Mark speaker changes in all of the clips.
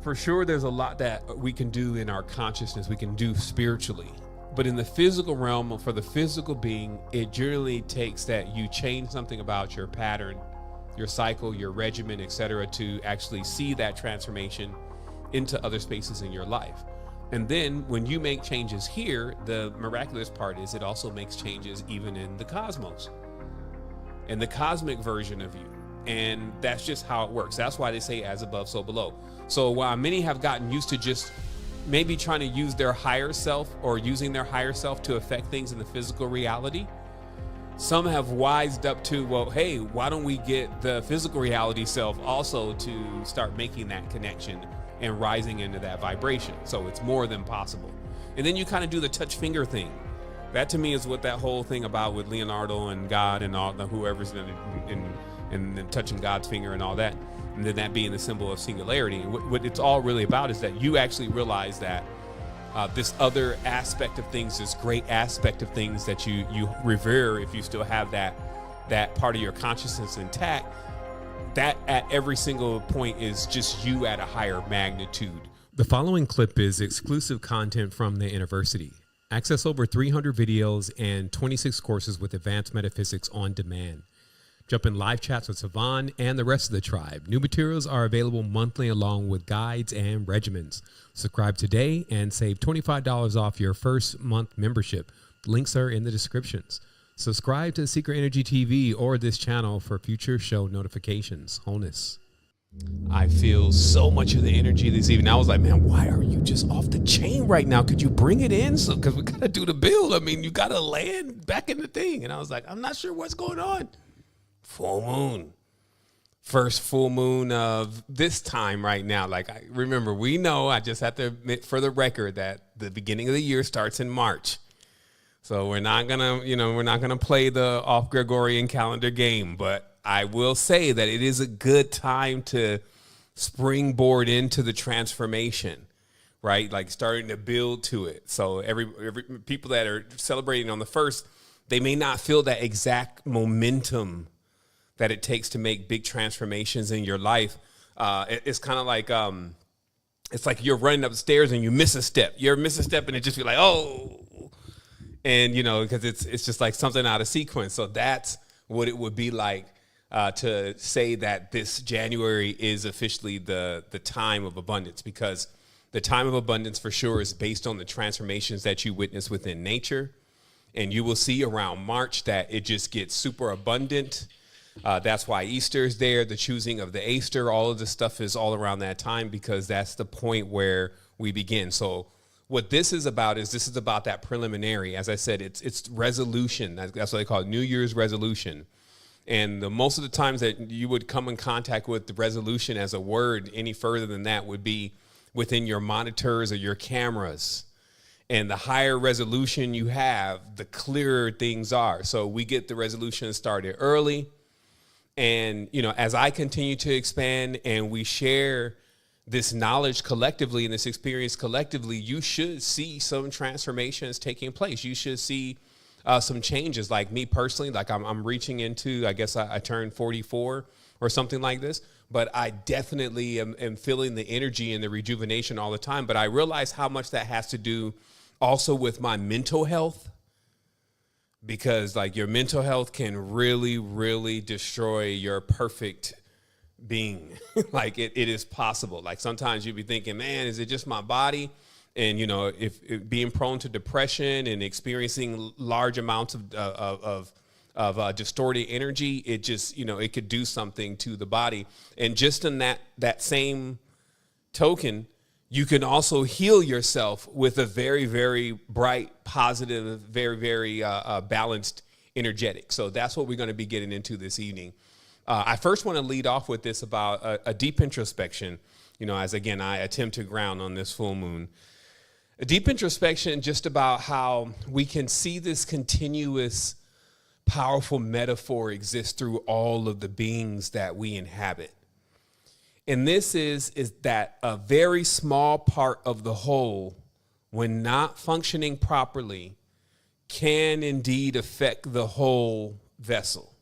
Speaker 1: For sure, there's a lot that we can do in our consciousness, we can do spiritually. But in the physical realm, for the physical being, it generally takes that you change something about your pattern, your cycle, your regimen, etc., to actually see that transformation into other spaces in your life. And then when you make changes here, the miraculous part is it also makes changes even in the cosmos and the cosmic version of you. And that's just how it works. That's why they say as above, so below. So while many have gotten used to just maybe trying to use their higher self or using their higher self to affect things in the physical reality, some have wised up to, well, hey, why don't we get the physical reality self also to start making that connection and rising into that vibration? So it's more than possible. And then you kind of do the touch finger thing. That to me is what that whole thing about with Leonardo and God and all the whoever's in touching God's finger and all that, and then that being the symbol of singularity. And what it's all really about is that you actually realize that this other aspect of things, this great aspect of things that you revere, if you still have that part of your consciousness intact, that at every single point is just you at a higher magnitude. The following clip is exclusive content from the university. Access over 300 videos and 26 courses with advanced metaphysics on demand. Jump in live chats with Savan and the rest of the tribe. New materials are available monthly along with guides and regimens. Subscribe today and save $25 off your first month membership. Links are in the descriptions. Subscribe to Secret Energy TV or this channel for future show notifications. Wholeness. I feel so much of the energy this evening. I was like, man, why are you just off the chain right now? Could you bring it in? So, because we got to do the build. I mean, you got to land back in the thing. And I was like, I'm not sure what's going on. Full moon. First full moon of this time right now. Like, I remember, we know, I just have to admit for the record that the beginning of the year starts in March. So we're not gonna, we're not gonna play the off Gregorian calendar game, but I will say that it is a good time to springboard into the transformation, right? Like starting to build to it. So every people that are celebrating on the first, they may not feel that exact momentum that it takes to make big transformations in your life. It's kind of like, it's like you're running upstairs and you miss a step. You ever miss a step and it just be like, oh, and because it's just like something out of sequence. So that's what it would be like to say that this January is officially the time of abundance, because the time of abundance for sure is based on the transformations that you witness within nature. And you will see around March that it just gets super abundant. That's why Easter is there, the choosing of the Easter, all of this stuff is all around that time, because that's the point where we begin. So what this is about that preliminary. As I said, it's resolution. That's what they call it, New Year's resolution. And most of the times that you would come in contact with the resolution as a word any further than that would be within your monitors or your cameras. And the higher resolution you have, the clearer things are. So we get the resolution started early. And, as I continue to expand and we share this knowledge collectively and this experience collectively, you should see some transformations taking place. You should see some changes. Like me personally, like I'm reaching into, I guess I turned 44 or something like this, but I definitely am feeling the energy and the rejuvenation all the time. But I realize how much that has to do also with my mental health. Because like your mental health can really, really destroy your perfect being. Like it is possible. Like sometimes you'd be thinking, man, is it just my body? And, if being prone to depression and experiencing large amounts of distorted energy, it just, it could do something to the body. And just in that same token, you can also heal yourself with a very, very bright, positive, very, very balanced energetic. So that's what we're going to be getting into this evening. I first want to lead off with this about a deep introspection, as again, I attempt to ground on this full moon. A deep introspection just about how we can see this continuous, powerful metaphor exist through all of the beings that we inhabit. And this is that a very small part of the whole, when not functioning properly, can indeed affect the whole vessel,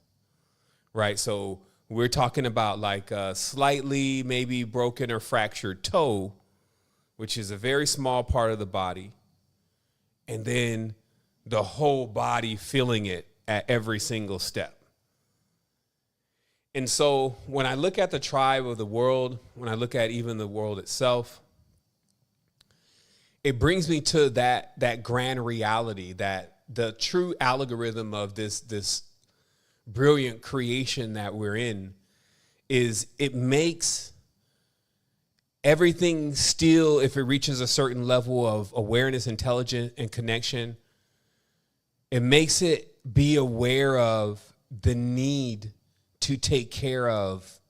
Speaker 1: right? So we're talking about like a slightly maybe broken or fractured toe, which is a very small part of the body, and then the whole body feeling it at every single step. And so when I look at the tribe of the world, when I look at even the world itself, it brings me to that grand reality, that the true algorithm of this brilliant creation that we're in is it makes everything still, if it reaches a certain level of awareness, intelligence, and connection, it makes it be aware of the need to take care of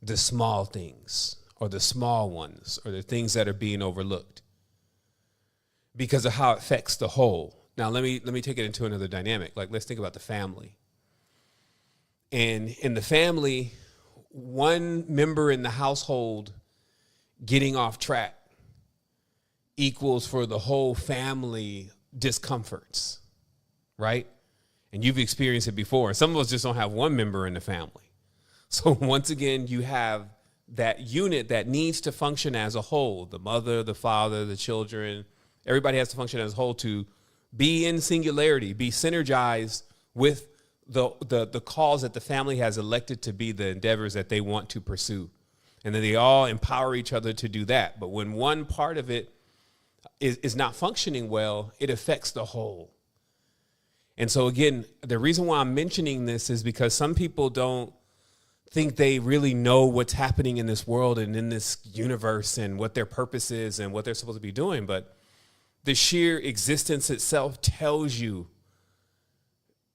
Speaker 1: the small things or the small ones or the things that are being overlooked because of how it affects the whole. Now, let me take it into another dynamic. Like, let's think about the family. And in the family, one member in the household getting off track equals for the whole family discomforts, right? And you've experienced it before. Some of us just don't have one member in the family. So once again, you have that unit that needs to function as a whole, the mother, the father, the children. Everybody has to function as a whole to be in singularity, be synergized with the cause that the family has elected to be the endeavors that they want to pursue. And then they all empower each other to do that. But when one part of it is not functioning well, it affects the whole. And so again, the reason why I'm mentioning this is because some people don't think they really know what's happening in this world and in this universe and what their purpose is and what they're supposed to be doing. But the sheer existence itself tells you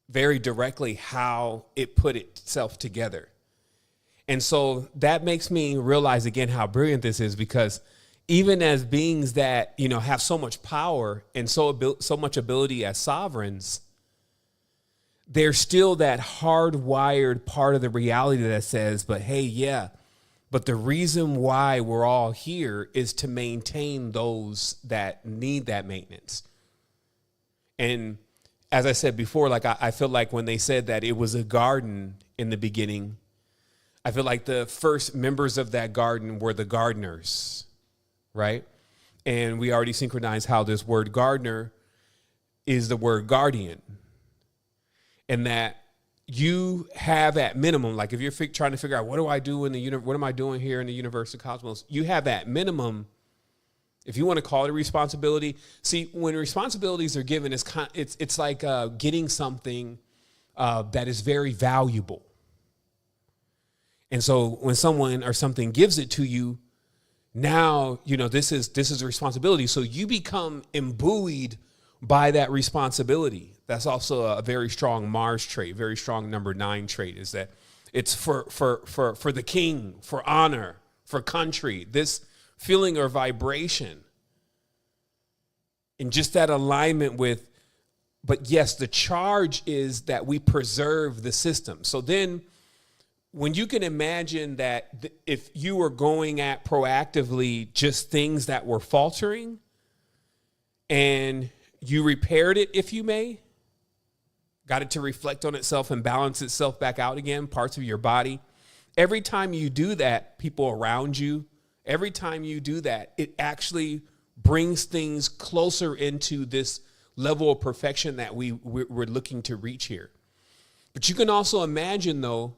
Speaker 1: very directly how it put itself together. And so that makes me realize again how brilliant this is, because even as beings that, you know, have so much power and so much ability as sovereigns, there's still that hardwired part of the reality that says, but hey, yeah, but the reason why we're all here is to maintain those that need that maintenance. And as I said before, like I feel like when they said that it was a garden in the beginning, I feel like the first members of that garden were the gardeners, right? And we already synchronized how this word gardener is the word guardian. And that you have at minimum, like if you're trying to figure out what do I do in the universe, what am I doing here in the universe of cosmos, you have at minimum, if you want to call it a responsibility. See, when responsibilities are given, it's like getting something that is very valuable. And so when someone or something gives it to you, now, you know, this is a responsibility. So you become imbued by that responsibility. That's also a very strong Mars trait, very strong number 9 trait, is that it's for the king, for honor, for country, this feeling or vibration. And just that alignment with, but yes, the charge is that we preserve the system. So then when you can imagine that if you were going at proactively just things that were faltering and you repaired it, if you may, got it to reflect on itself and balance itself back out again, parts of your body. Every time you do that, people around you, every time you do that, it actually brings things closer into this level of perfection that we're looking to reach here. But you can also imagine, though,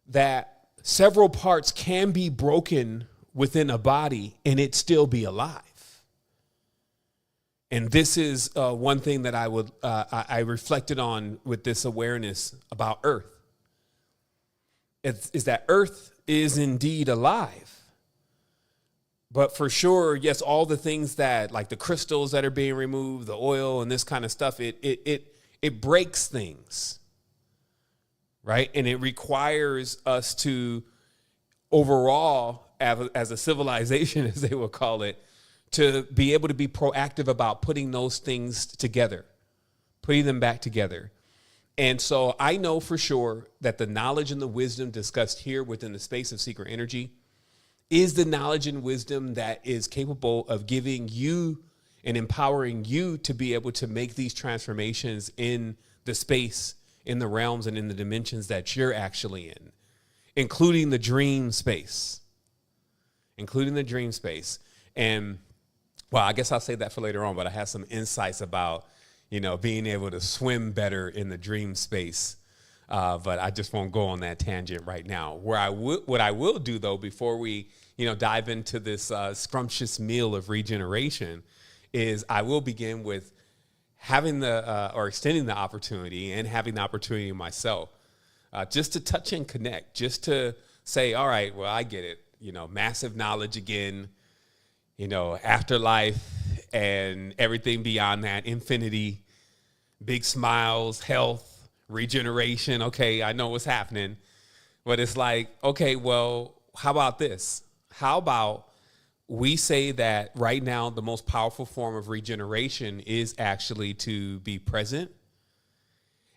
Speaker 1: that several parts can be broken within a body and it still be alive. And this is one thing that I reflected on with this awareness about Earth. Is that Earth is indeed alive. But for sure, yes, all the things that, like the crystals that are being removed, the oil and this kind of stuff, it breaks things, right? And it requires us to overall, as a civilization, as they will call it, to be able to be proactive about putting those things together, putting them back together. And so I know for sure that the knowledge and the wisdom discussed here within the space of secret energy is the knowledge and wisdom that is capable of giving you and empowering you to be able to make these transformations in the space, in the realms, and in the dimensions that you're actually in. including the dream space. And, well, I guess I'll say that for later on, but I have some insights about, being able to swim better in the dream space. But I just won't go on that tangent right now. What I will do, though, before we, dive into this scrumptious meal of regeneration, is I will begin with having or extending the opportunity and having the opportunity myself, just to touch and connect, just to say, all right, well, I get it. Massive knowledge again, afterlife and everything beyond that, infinity, big smiles, health, regeneration. Okay, I know what's happening. But it's like, okay, well, how about this? How about we say that right now the most powerful form of regeneration is actually to be present,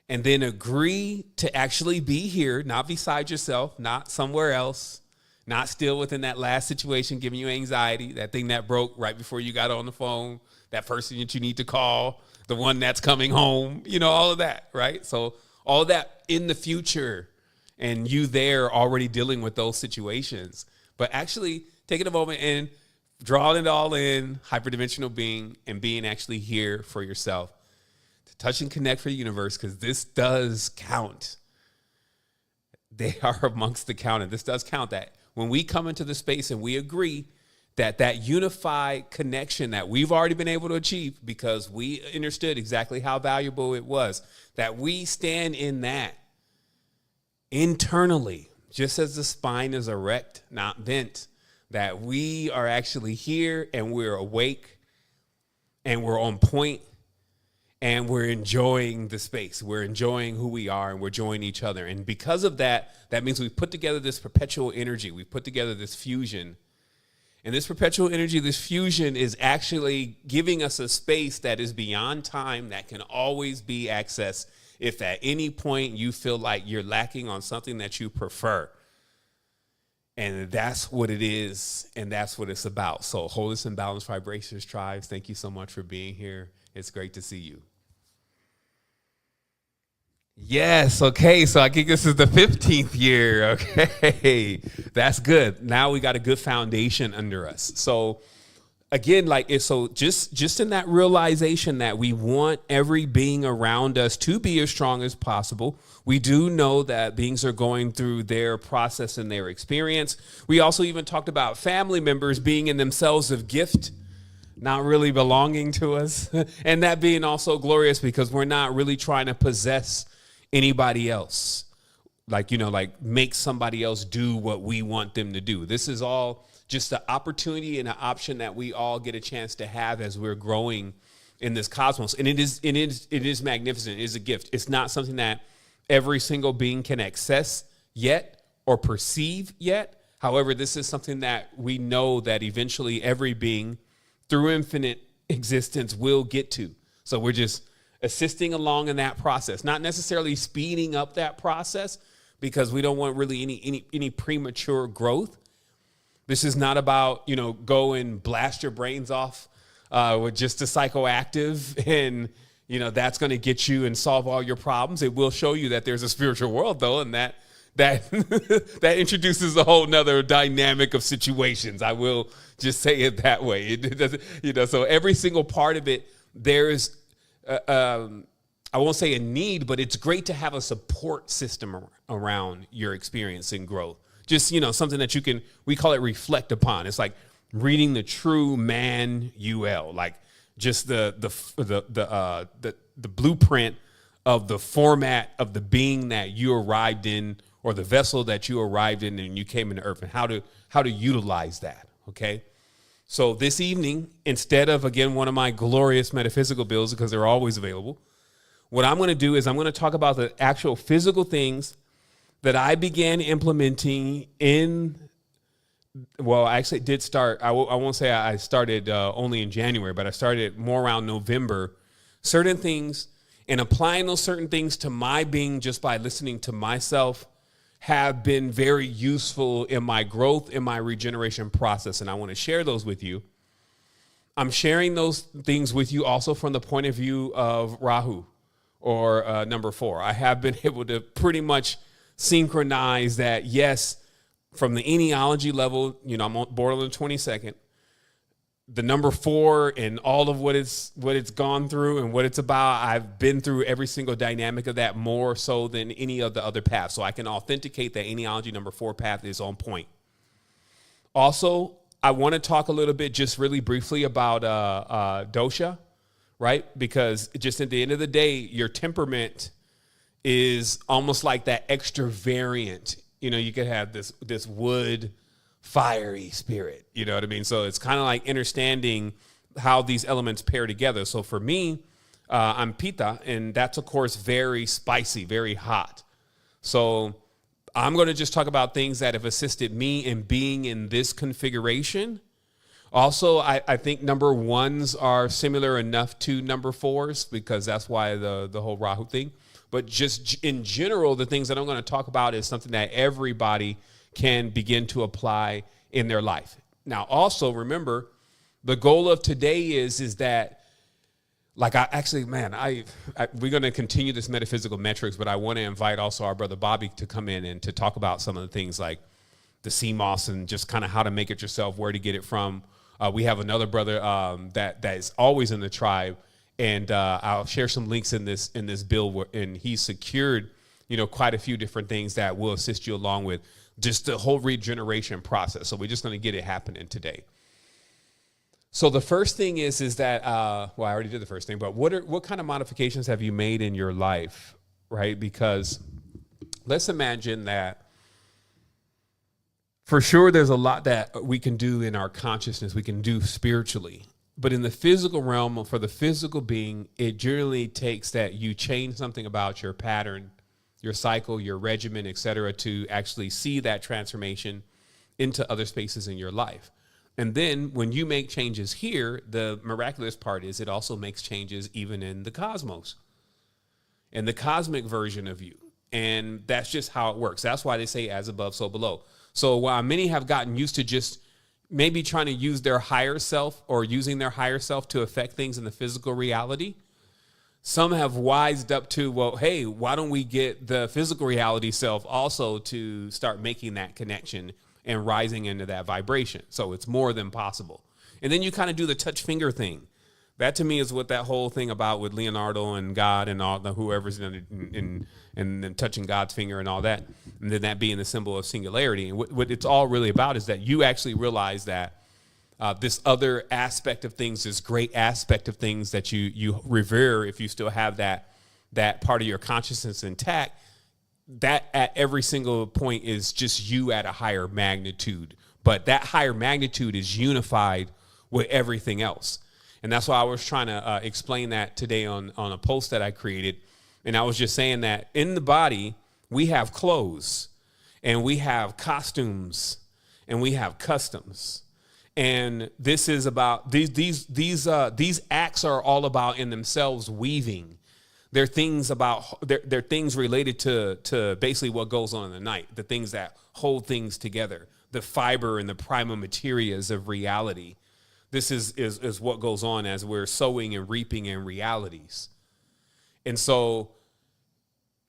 Speaker 1: and then agree to actually be here, not beside yourself, not somewhere else, not still within that last situation giving you anxiety, that thing that broke right before you got on the phone, that person that you need to call, the one that's coming home, all of that, right? So all that in the future, and you there already dealing with those situations, but actually taking a moment and drawing it all in, hyperdimensional being, and being actually here for yourself to touch and connect for the universe, because this does count. They are amongst the count, and this does count. That when we come into the space and we agree that unified connection that we've already been able to achieve because we understood exactly how valuable it was, that we stand in that internally, just as the spine is erect, not bent, that we are actually here and we're awake and we're on point and we're enjoying the space. We're enjoying who we are and we're enjoying each other. And because of that, that means we've put together this perpetual energy. We've put together this fusion. And this perpetual energy, this fusion, is actually giving us a space that is beyond time, that can always be accessed if at any point you feel like you're lacking on something that you prefer. And that's what it is, and that's what it's about. So, Wholeness and Balanced Vibrations Tribes, thank you so much for being here. It's great to see you. Yes, okay, so I think this is the 15th year, okay. That's good. Now we got a good foundation under us. So, again, just in that realization that we want every being around us to be as strong as possible. We do know that beings are going through their process and their experience. We also even talked about family members being in themselves of gift, not really belonging to us, and that being also glorious because we're not really trying to possess anybody else, like make somebody else do what we want them to do. This is all just the opportunity and an option that we all get a chance to have as we're growing in this cosmos. And it is magnificent. It is a gift. It's not something that every single being can access yet or perceive yet. However, this is something that we know that eventually every being through infinite existence will get to. So we're just assisting along in that process, not necessarily speeding up that process because we don't want really any premature growth. This is not about, go and blast your brains off with just a psychoactive and, that's going to get you and solve all your problems. It will show you that there's a spiritual world, though, and that that introduces a whole nother dynamic of situations. I will just say it that way. It doesn't, so every single part of it, there's, I won't say a need, but it's great to have a support system around your experience and growth. Just, something that we call it reflect upon. It's like reading the true manual, like just the blueprint of the format of the being that you arrived in, or the vessel that you arrived in and you came into earth, and how to utilize that. Okay. So this evening, instead of, again, one of my glorious metaphysical bills, because they're always available, what I'm going to do is I'm going to talk about the actual physical things that I began implementing I actually did start. I won't say I started only in January, but I started more around November. Certain things, and applying those certain things to my being just by listening to myself have been very useful in my growth, in my regeneration process, and I want to share those with you. I'm sharing those things with you also from the point of view of Rahu, or number 4. I have been able to pretty much synchronize that, yes, from the enealogy level, I'm born on the 22nd, the number 4 and all of what it's gone through and what it's about. I've been through every single dynamic of that more so than any of the other paths. So I can authenticate that enealogy number 4 path is on point. Also, I want to talk a little bit just really briefly about Dosha, right? Because just at the end of the day, your temperament is almost like that extra variant. You could have this wood fiery spirit, you know what I mean? So it's kind of like understanding how these elements pair together. So for me, I'm Pitta, and that's of course very spicy, very hot. So I'm going to just talk about things that have assisted me in being in this configuration. Also, I think number 1s are similar enough to number 4s because that's why the whole Rahu thing. But just in general, the things that I'm going to talk about is something that everybody can begin to apply in their life. Now, also remember, the goal of today is that, like, we're going to continue this metaphysical metrics, but I want to invite also our brother Bobby to come in and to talk about some of the things like the CMOS and just kind of how to make it yourself, where to get it from. We have another brother that is always in the tribe, and I'll share some links in this bill, and he's secured quite a few different things that will assist you along with just the whole regeneration process. So we're just going to get it happening today. So the first thing is that, I already did the first thing, but what kind of modifications have you made in your life, right? Because let's imagine that for sure there's a lot that we can do in our consciousness, we can do spiritually. But in the physical realm, for the physical being, it generally takes that you change something about your pattern, your cycle, your regimen, et cetera, to actually see that transformation into other spaces in your life. And then when you make changes here, the miraculous part is it also makes changes even in the cosmos, in the cosmic version of you. And that's just how it works. That's why they say as above, so below. So while many have gotten used to just maybe trying to use their higher self or using their higher self to affect things in the physical reality, some have wised up to, well, hey, why don't we get the physical reality self also to start making that connection and rising into that vibration? So it's more than possible. And then you kind of do the touch finger thing. That to me is what that whole thing about with Leonardo and God and all the whoever's in and touching God's finger and all that, and then that being the symbol of singularity. And what it's all really about is that you actually realize that this other aspect of things, this great aspect of things that you revere, if you still have that part of your consciousness intact, that at every single point is just you at a higher magnitude. But that higher magnitude is unified with everything else. And that's why I was trying to explain that today on a post that I created. And I was just saying that in the body, we have clothes and we have costumes and we have customs. And this is about these acts are all about in themselves weaving. They're things they're things related to basically what goes on in the night, the things that hold things together, the fiber and the prima materias of reality. This is what goes on as we're sowing and reaping in realities. And so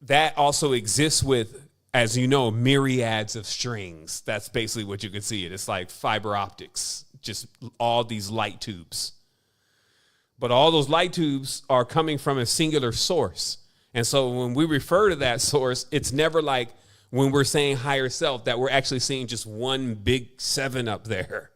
Speaker 1: that also exists with, as you know, myriads of strings. That's basically what you can see. It's like fiber optics, just all these light tubes. But all those light tubes are coming from a singular source. And so when we refer to that source, it's never like when we're saying higher self that we're actually seeing just one big 7 up there.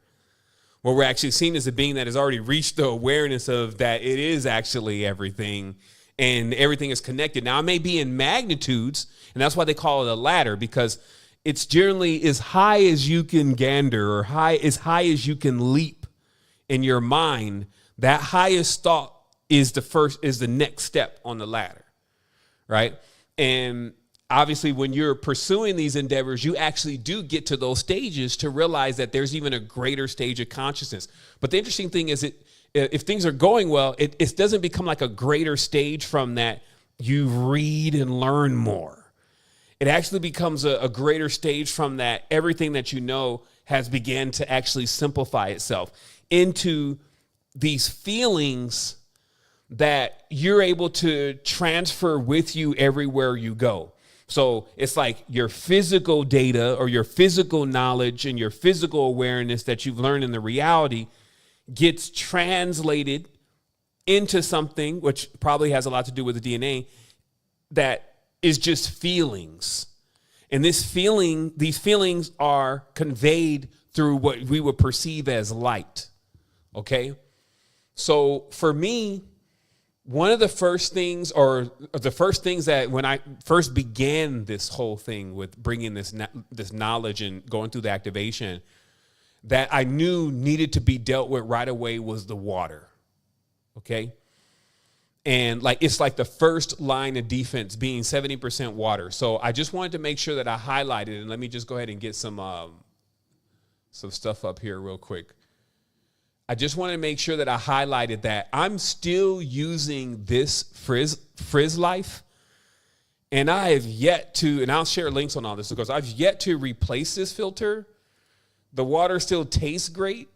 Speaker 1: What we're actually seeing is a being that has already reached the awareness of that it is actually everything and everything is connected. Now, it may be in magnitudes, and that's why they call it a ladder, because it's generally as high as you can gander or as high as you can leap in your mind. That highest thought is the next step on the ladder, right? And obviously, when you're pursuing these endeavors, you actually do get to those stages to realize that there's even a greater stage of consciousness. But the interesting thing is, if things are going well, it doesn't become like a greater stage from that you read and learn more. It actually becomes a greater stage from that everything that you know has began to actually simplify itself into these feelings that you're able to transfer with you everywhere you go. So it's like your physical data or your physical knowledge and your physical awareness that you've learned in the reality gets translated into something, which probably has a lot to do with the DNA, that is just feelings. And these feelings are conveyed through what we would perceive as light. Okay? So for me, one of the first things, or the first things that when I first began this whole thing with bringing this knowledge and going through the activation, that I knew needed to be dealt with right away was the water. Okay? And like it's like the first line of defense being 70% water. So I just wanted to make sure that I highlighted, and let me just go ahead and get some stuff up here real quick. I just wanted to make sure that I highlighted that I'm still using this Frizz Life, and I have yet to, and I'll share links on all this because I've yet to replace this filter. The water still tastes great.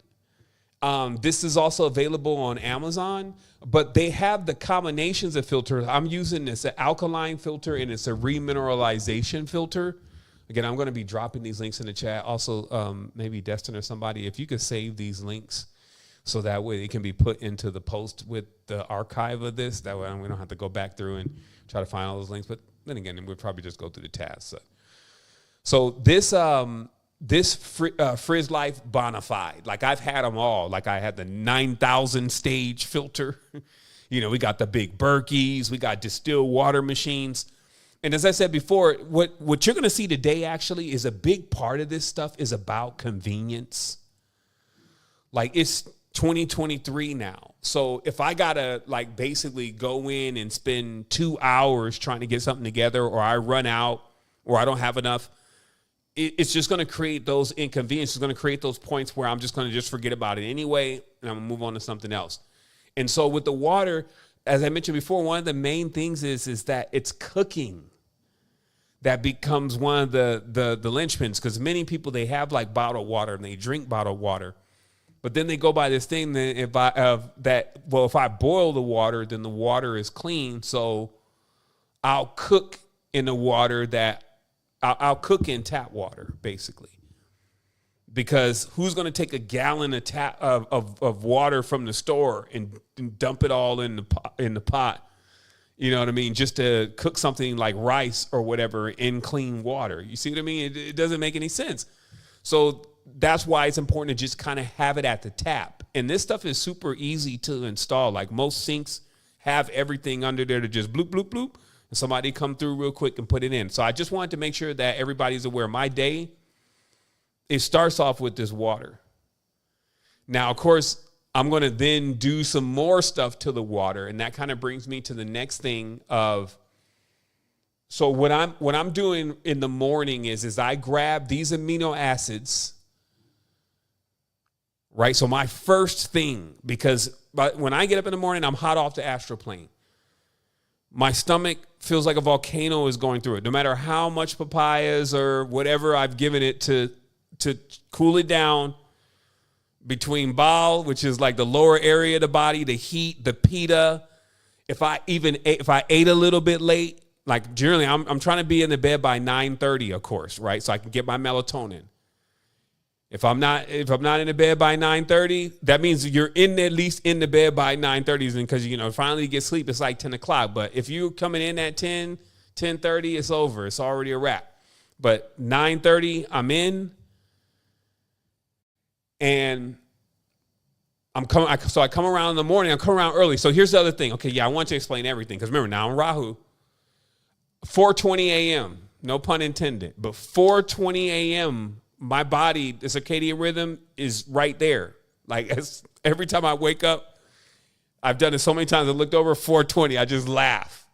Speaker 1: This is also available on Amazon, but they have the combinations of filters. I'm using this alkaline filter, and it's a remineralization filter. Again, I'm going to be dropping these links in the chat. Also, maybe Destin or somebody, if you could save these links so that way it can be put into the post with the archive of this. That way we don't have to go back through and try to find all those links. But then again, we'll probably just go through the tabs. So this Frizz Life Bonafide, like I've had them all. Like I had the 9,000 stage filter. You know, we got the big Berkeys. We got distilled water machines. And as I said before, what you're going to see today actually is a big part of this stuff is about convenience. Like it's 2023 now. So if I got to like basically go in and spend 2 hours trying to get something together, or I run out, or I don't have enough, it's just going to create those inconveniences. It's going to create those points where I'm just going to just forget about it anyway, and I'm going to move on to something else. And so with the water, as I mentioned before, one of the main things is that it's cooking that becomes one of the linchpins, because many people, they have like bottled water and they drink bottled water, but then they go by this thing that if I boil the water, then the water is clean. So I'll cook in the water that I'll cook in tap water, basically, because who's going to take a gallon of water from the store and dump it all in the pot? You know what I mean? Just to cook something like rice or whatever in clean water. You see what I mean? It doesn't make any sense. So that's why it's important to just kind of have it at the tap. And this stuff is super easy to install. Like most sinks have everything under there to just bloop, bloop, bloop. And somebody come through real quick and put it in. So I just wanted to make sure that everybody's aware. My day, it starts off with this water. Now, of course, I'm going to then do some more stuff to the water. And that kind of brings me to the next thing of, so what I'm doing in the morning is I grab these amino acids, right? So my first thing, because when I get up in the morning, I'm hot off the astral plane. My stomach feels like a volcano is going through it. No matter how much papayas or whatever I've given it to cool it down, between bowel, which is like the lower area of the body, the heat, the pita. If I ate a little bit late, like generally I'm trying to be in the bed by 9:30, of course, right? So I can get my melatonin. If I'm not in the bed by 9:30, that means you're at least in the bed by 9:30, because finally you get sleep, it's like 10 o'clock. But if you're coming in at 10:30, it's over. It's already a wrap. But 9:30, I'm in. And I come around in the morning. I come around early. So here's the other thing. Okay, yeah, I want to explain everything, because remember, now I'm Rahu. 4:20 a.m., no pun intended, but 4:20 a.m., my body, the circadian rhythm is right there. Like every time I wake up, I've done it so many times. I looked over 4:20. I just laugh.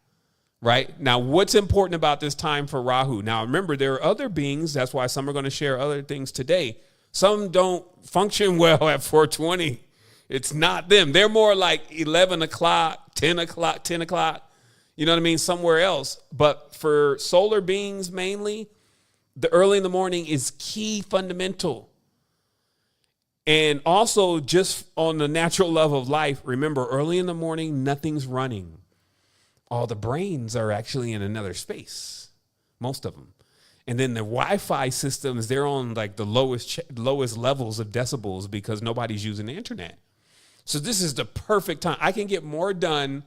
Speaker 1: Right now, what's important about this time for Rahu? Now, remember, there are other beings. That's why some are going to share other things today. Some don't function well at 4:20. It's not them. They're more like 11 o'clock, 10 o'clock, you know what I mean? Somewhere else. But for solar beings mainly, the early in the morning is key, fundamental. And also just on the natural level of life, remember, early in the morning, nothing's running. All the brains are actually in another space. most of them. And then the Wi-Fi systems, they're on like the lowest levels of decibels because nobody's using the internet. So this is the perfect time. I can get more done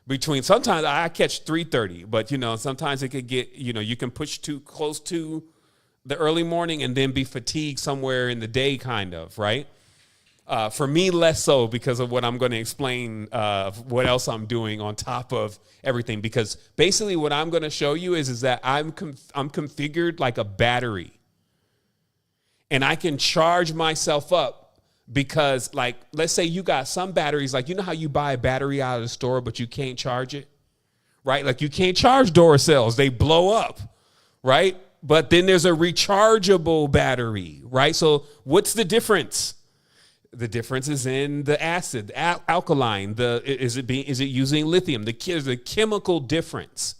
Speaker 1: between, sometimes I catch 3:30, but sometimes it could get, you can push too close to the early morning and then be fatigued somewhere in the day kind of, right? For me, less so because of what I'm going to explain, what else I'm doing on top of everything. Because basically what I'm going to show you is that I'm configured like a battery. And I can charge myself up because, like, let's say you got some batteries, like, how you buy a battery out of the store, but you can't charge it, right? Like, you can't charge Duracells. They blow up, right? But then there's a rechargeable battery, right? So what's the difference? The difference is in the acid, alkaline. Is it using lithium? The chemical difference.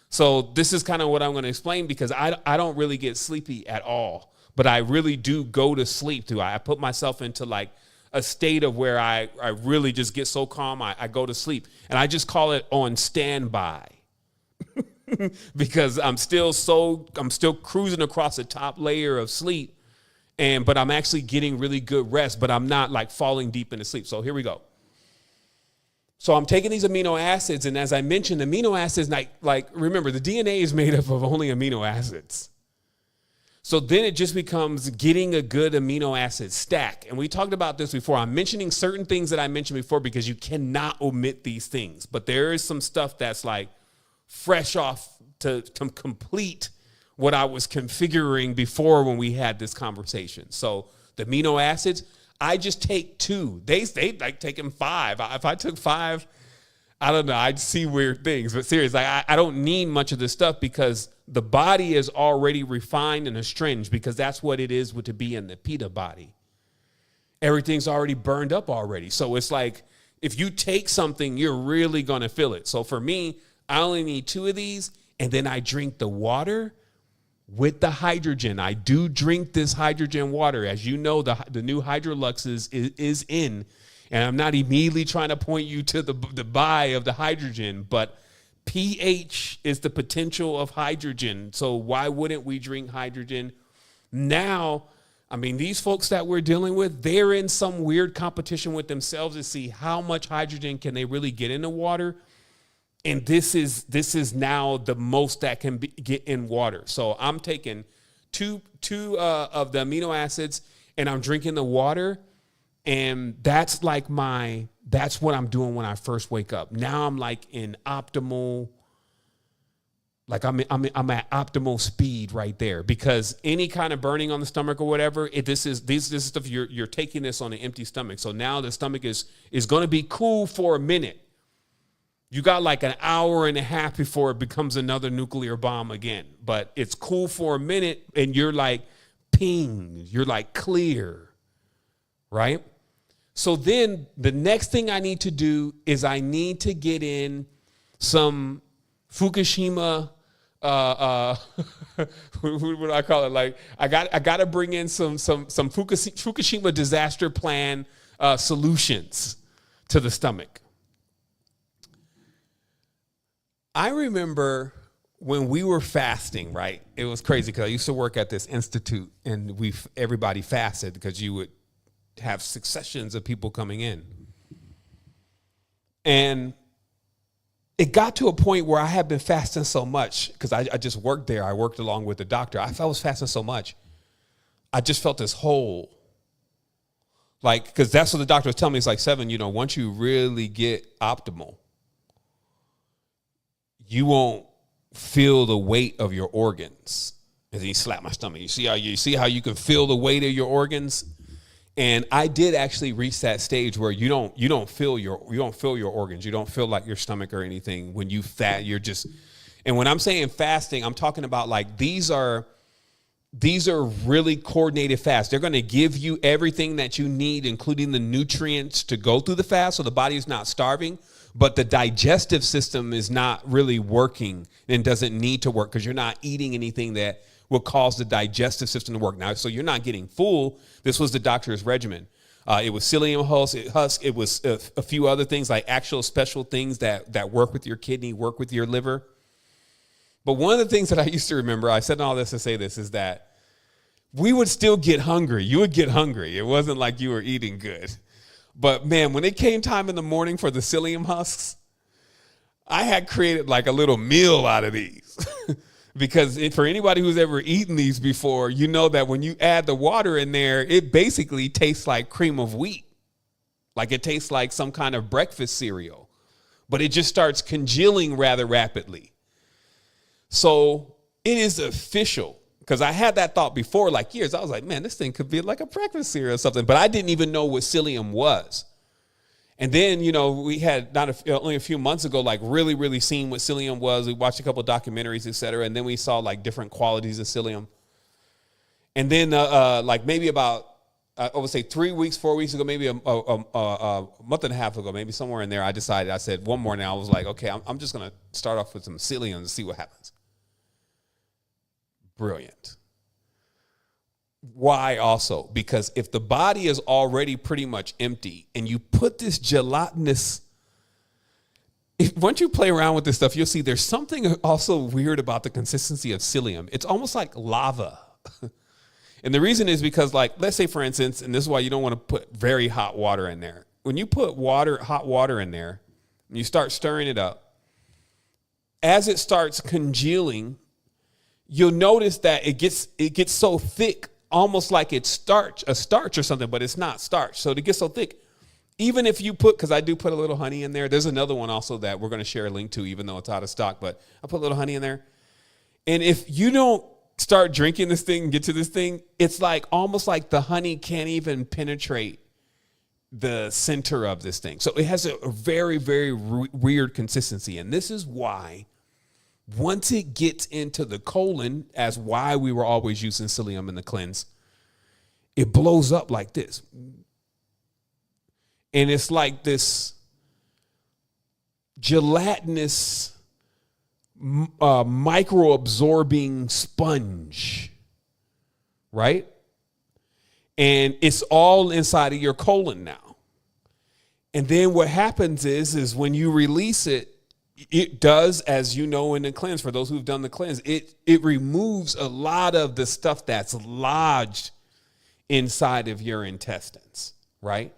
Speaker 1: So this is kind of what I'm going to explain because I don't really get sleepy at all, but I really do go to sleep too. I put myself into like a state of where I really just get so calm. I go to sleep, and I just call it on standby because I'm still cruising across the top layer of sleep. But I'm actually getting really good rest, but I'm not like falling deep into sleep. So here we go. So I'm taking these amino acids, and as I mentioned, amino acids, like remember, the DNA is made up of only amino acids. So then it just becomes getting a good amino acid stack. And we talked about this before. I'm mentioning certain things that I mentioned before because you cannot omit these things. But there is some stuff that's like fresh off to complete what I was configuring before when we had this conversation. So the amino acids, I just take 2. They like taking 5. If I took 5, I don't know, I'd see weird things. But seriously, I don't need much of this stuff because the body is already refined and astringed because that's what it is to be in the Pitta body. Everything's already burned up already. So it's like if you take something, you're really going to feel it. So for me, I only need 2 of these, and then I drink the water with the hydrogen. I do drink this hydrogen water. As you know, the new Hydrolux is in, and I'm not immediately trying to point you to the buy of the hydrogen, but pH is the potential of hydrogen. So why wouldn't we drink hydrogen? Now, I mean, these folks that we're dealing with, they're in some weird competition with themselves to see how much hydrogen can they really get in the water. And this is now the most that can get in water. So I'm taking two of the amino acids, and I'm drinking the water, and that's what I'm doing when I first wake up. Now I'm like in optimal, like I'm at optimal speed right there, because any kind of burning on the stomach or whatever, this is stuff you're taking this on an empty stomach. So now the stomach is going to be cool for a minute. You got like an hour and a half before it becomes another nuclear bomb again. But it's cool for a minute, and you're like ping. You're like clear, right? So then the next thing I need to do is I need to get in some Fukushima, what do I call it? Like I got to bring in some Fukushima disaster plan solutions to the stomach. I remember when we were fasting, right? It was crazy because I used to work at this institute, and everybody fasted because you would have successions of people coming in. And it got to a point where I had been fasting so much because I just worked there. I worked along with the doctor. I was fasting so much. I just felt this hole. Like, because that's what the doctor was telling me. It's like, Seven, once you really get optimal, you won't feel the weight of your organs. And then he slapped my stomach. You see how you can feel the weight of your organs? And I did actually reach that stage where you don't feel your organs. You don't feel like your stomach or anything when you fat. You're just, and when I'm saying fasting, I'm talking about like these are really coordinated fasts. They're going to give you everything that you need, including the nutrients to go through the fast, so the body is not starving. But the digestive system is not really working and doesn't need to work because you're not eating anything that will cause the digestive system to work. Now, so you're not getting full. This was the doctor's regimen. It was psyllium husk. It was a few other things, like actual special things that work with your kidney, work with your liver. But one of the things that I used to remember, I said all this to say this, is that we would still get hungry. You would get hungry. It wasn't like you were eating good. But man, when it came time in the morning for the psyllium husks, I had created like a little meal out of these. Because for anybody who's ever eaten these before, you know that when you add the water in there, it basically tastes like cream of wheat. Like it tastes like some kind of breakfast cereal. But it just starts congealing rather rapidly. So it is official. Because I had that thought before, like years. I was like, man, this thing could be like a breakfast cereal or something. But I didn't even know what psyllium was. And then, we had only a few months ago, like really, really seen what psyllium was. We watched a couple of documentaries, et cetera. And then we saw like different qualities of psyllium. And then like maybe about, I would say 3 weeks, 4 weeks ago, maybe a month and a half ago, maybe somewhere in there, I said one morning, I was like, okay, I'm just going to start off with some psyllium and see what happens. Brilliant. Why also? Because if the body is already pretty much empty and you put this gelatinous, once you play around with this stuff, you'll see there's something also weird about the consistency of psyllium. It's almost like lava. And the reason is because, like, let's say, for instance, and this is why you don't want to put very hot water in there. When you put hot water in there, and you start stirring it up, as it starts congealing, you'll notice that it gets so thick, almost like it's a starch or something, but it's not starch. So it gets so thick. Even if you because I do put a little honey in there. There's another one also that we're going to share a link to, even though it's out of stock, but I put a little honey in there. And if you don't start drinking this thing and get to this thing, it's like almost like the honey can't even penetrate the center of this thing. So it has a very, very weird consistency. And this is why once it gets into the colon, as why we were always using psyllium in the cleanse, it blows up like this. And it's like this gelatinous, micro-absorbing sponge, right? And it's all inside of your colon now. And then what happens is when you release it, it does, as you know, in the cleanse, for those who've done the cleanse, it removes a lot of the stuff that's lodged inside of your intestines, right?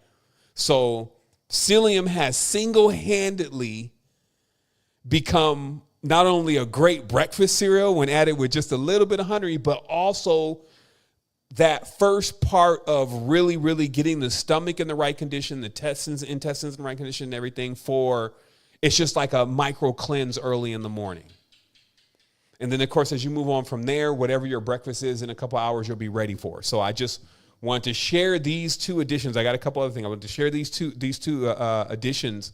Speaker 1: So psyllium has single-handedly become not only a great breakfast cereal when added with just a little bit of honey, but also that first part of really, really getting the stomach in the right condition, the intestines in the right condition, and everything it's just like a micro cleanse early in the morning. And then, of course, as you move on from there, whatever your breakfast is in a couple hours, you'll be ready for. So I just want to share these two additions. I got a couple other things. I want to share these two additions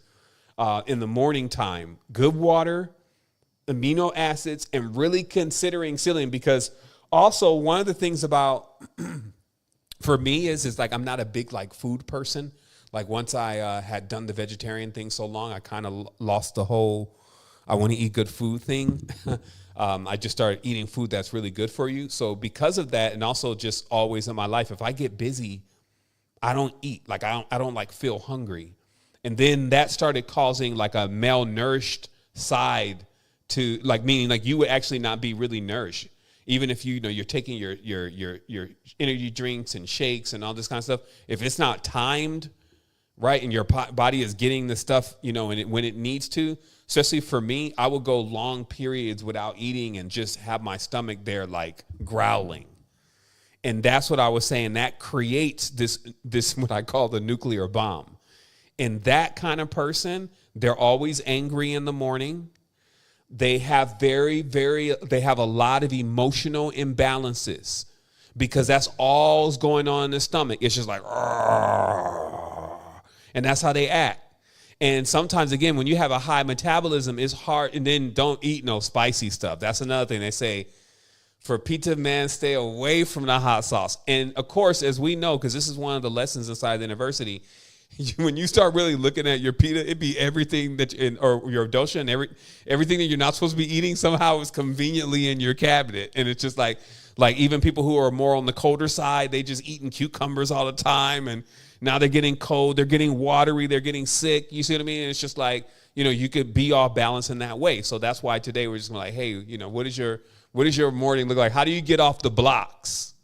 Speaker 1: in the morning time. Good water, amino acids, and really considering psyllium, because also one of the things about for me is like I'm not a big like food person. Like once I had done the vegetarian thing so long, I kind of lost the whole I want to eat good food thing. I just started eating food that's really good for you. So because of that, and also just always in my life, if I get busy, I don't eat. Like I don't like feel hungry. And then that started causing like a malnourished side to like, meaning like you would actually not be really nourished. Even if you're taking your energy drinks and shakes and all this kind of stuff, if it's not timed right, and your body is getting the stuff, when it needs to, especially for me, I will go long periods without eating and just have my stomach there like growling. And that's what I was saying. That creates this what I call the nuclear bomb. And that kind of person, they're always angry in the morning. They have they have a lot of emotional imbalances because that's all's going on in the stomach. It's just like, and that's how they act. And sometimes, again, when you have a high metabolism, it's hard. And then don't eat no spicy stuff. That's another thing they say. For pizza, man, stay away from the hot sauce. And of course, as we know, because this is one of the lessons inside the university, when you start really looking at your pita, it'd be everything or your dosha and everything that you're not supposed to be eating somehow is conveniently in your cabinet. And it's just like even people who are more on the colder side, they just eating cucumbers all the time. And Now they're getting cold, they're getting watery, they're getting sick. You see what I mean? It's just like, you could be off balance in that way. So that's why today we're just like, hey, what does your morning look like? How do you get off the blocks?